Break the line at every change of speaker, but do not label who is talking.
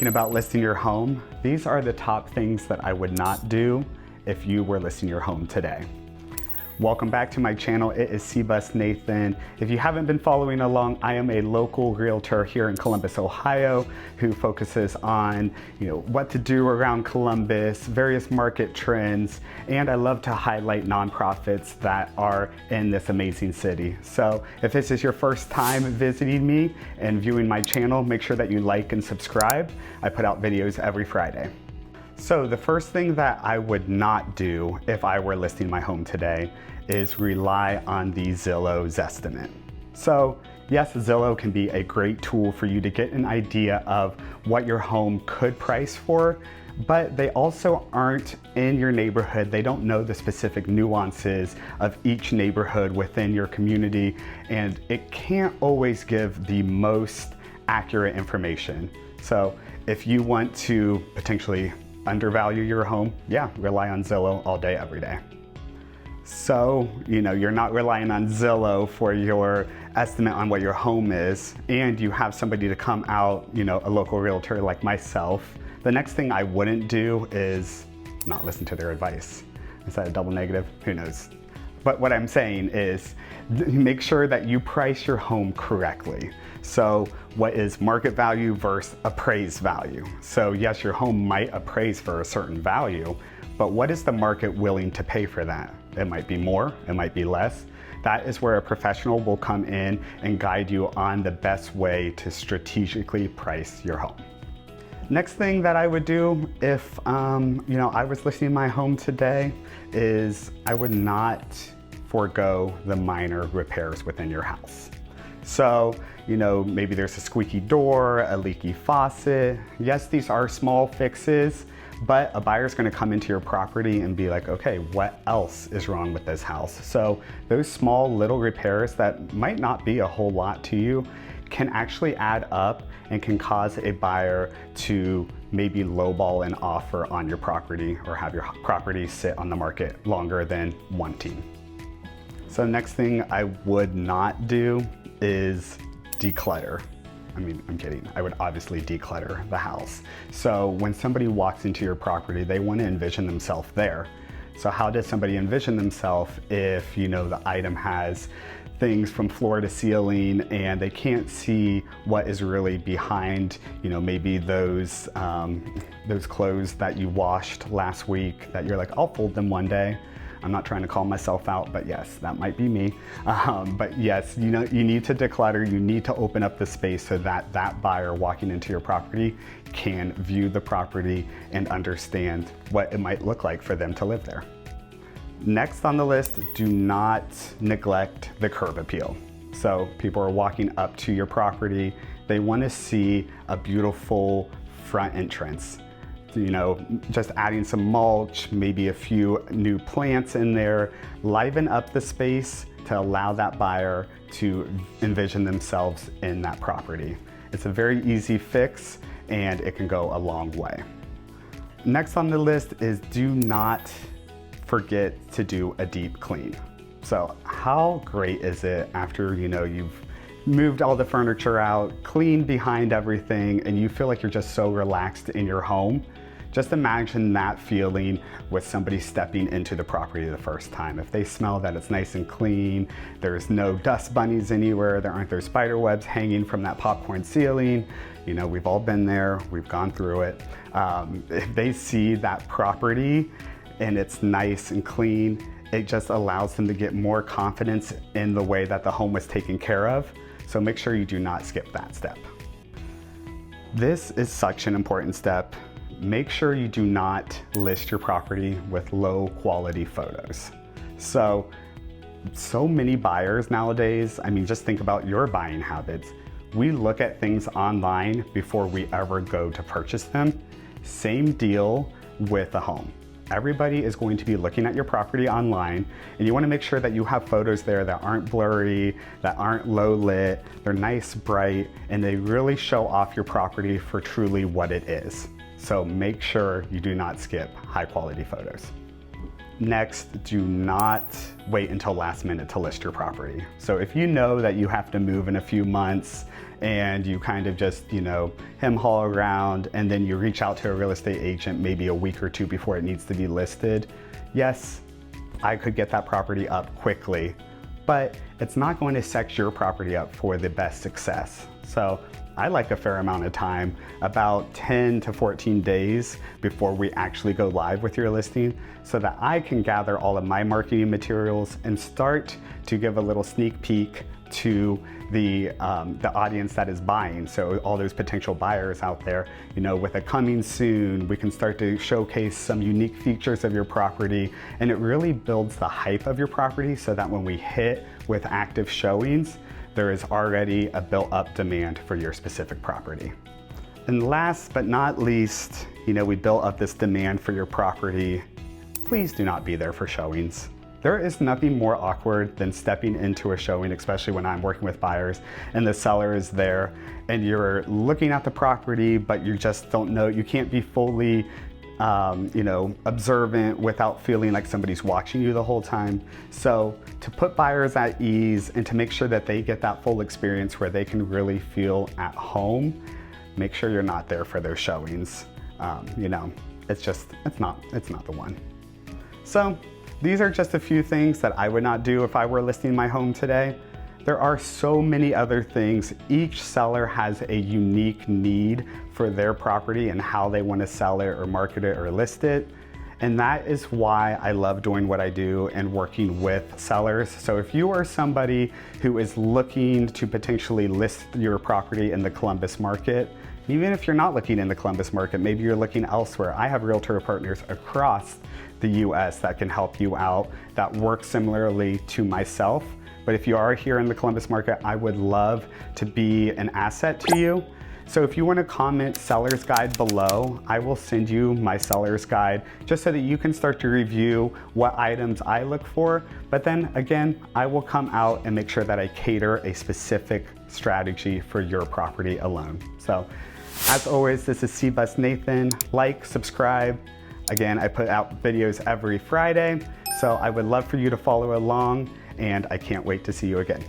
thinking about listing your home, these are the top things that I would not do if you were listing your home today. Welcome back to my channel. It is C-Bus Nathan. If you haven't been following along, I am a local realtor here in Columbus, Ohio, who focuses on what to do around Columbus, various market trends, and I love to highlight nonprofits that are in this amazing city. So if this is your first time visiting me and viewing my channel, make sure that you like and subscribe. I put out videos every Friday. So the first thing that I would not do if I were listing my home today is rely on the Zillow Zestimate. So yes, Zillow can be a great tool for you to get an idea of what your home could price for, but they also aren't in your neighborhood. They don't know the specific nuances of each neighborhood within your community, and it can't always give the most accurate information. So if you want to potentially undervalue your home, yeah, rely on Zillow all day, every day. So, you're not relying on Zillow for your estimate on what your home is, and you have somebody to come out, a local realtor like myself. The next thing I wouldn't do is not listen to their advice. Is that a double negative? Who knows? But what I'm saying is make sure that you price your home correctly. So what is market value versus appraised value? So yes, your home might appraise for a certain value, but what is the market willing to pay for that? It might be more, it might be less. That is where a professional will come in and guide you on the best way to strategically price your home. Next thing that I would do if I was listing my home today is I would not forego the minor repairs within your house. So, maybe there's a squeaky door, a leaky faucet. Yes, these are small fixes, but a buyer's gonna come into your property and be like, okay, what else is wrong with this house? So those small little repairs that might not be a whole lot to you can actually add up and can cause a buyer to maybe lowball an offer on your property or have your property sit on the market longer than wanting. So next thing I would not do is declutter. I'm kidding. I would obviously declutter the house. So when somebody walks into your property, they want to envision themselves there. So how does somebody envision themselves if the item has things from floor to ceiling and they can't see what is really behind, maybe those clothes that you washed last week that you're like, I'll fold them one day. I'm not trying to call myself out, but yes, that might be me. But yes, you need to declutter, you need to open up the space so that that buyer walking into your property can view the property and understand what it might look like for them to live there. Next on the list, do not neglect the curb appeal. So people are walking up to your property, they want to see a beautiful front entrance. Just adding some mulch, maybe a few new plants in there, liven up the space to allow that buyer to envision themselves in that property. It's a very easy fix and it can go a long way. Next on the list is do not forget to do a deep clean. So how great is it after you've moved all the furniture out, cleaned behind everything, and you feel like you're just so relaxed in your home? Just imagine that feeling with somebody stepping into the property the first time. If they smell that it's nice and clean, there's no dust bunnies anywhere, there aren't those spider webs hanging from that popcorn ceiling. We've all been there, we've gone through it. If they see that property and it's nice and clean, it just allows them to get more confidence in the way that the home was taken care of. So make sure you do not skip that step. This is such an important step. Make sure you do not list your property with low quality photos. So many buyers nowadays, just think about your buying habits. We look at things online before we ever go to purchase them. Same deal with a home. Everybody is going to be looking at your property online, and you want to make sure that you have photos there that aren't blurry, that aren't low lit, they're nice, bright, and they really show off your property for truly what it is. So make sure you do not skip high quality photos. Next, do not wait until last minute to list your property. So if you know that you have to move in a few months and you kind of just, hem haul around, and then you reach out to a real estate agent maybe a week or two before it needs to be listed, yes, I could get that property up quickly, but it's not going to set your property up for the best success. So I like a fair amount of time, about 10 to 14 days before we actually go live with your listing, so that I can gather all of my marketing materials and start to give a little sneak peek to the audience that is buying. So all those potential buyers out there, with a coming soon, we can start to showcase some unique features of your property, and it really builds the hype of your property so that when we hit with active showings, there is already a built-up demand for your specific property. And last but not least, we built up this demand for your property. Please do not be there for showings. There is nothing more awkward than stepping into a showing, especially when I'm working with buyers and the seller is there and you're looking at the property, but you just don't know, you can't be fully observant without feeling like somebody's watching you the whole time. So to put buyers at ease and to make sure that they get that full experience where they can really feel at home, make sure you're not there for those showings. It's not the one. So these are just a few things that I would not do if I were listing my home today. There are so many other things. Each seller has a unique need for their property and how they want to sell it or market it or list it. And that is why I love doing what I do and working with sellers. So if you are somebody who is looking to potentially list your property in the Columbus market, even if you're not looking in the Columbus market, maybe you're looking elsewhere, I have realtor partners across the US that can help you out, that work similarly to myself. But if you are here in the Columbus market, I would love to be an asset to you. So if you want to comment seller's guide below, I will send you my seller's guide just so that you can start to review what items I look for. But then again, I will come out and make sure that I cater a specific strategy for your property alone. So as always, this is C-Bus Nathan. Like, subscribe. Again, I put out videos every Friday, so I would love for you to follow along, and I can't wait to see you again.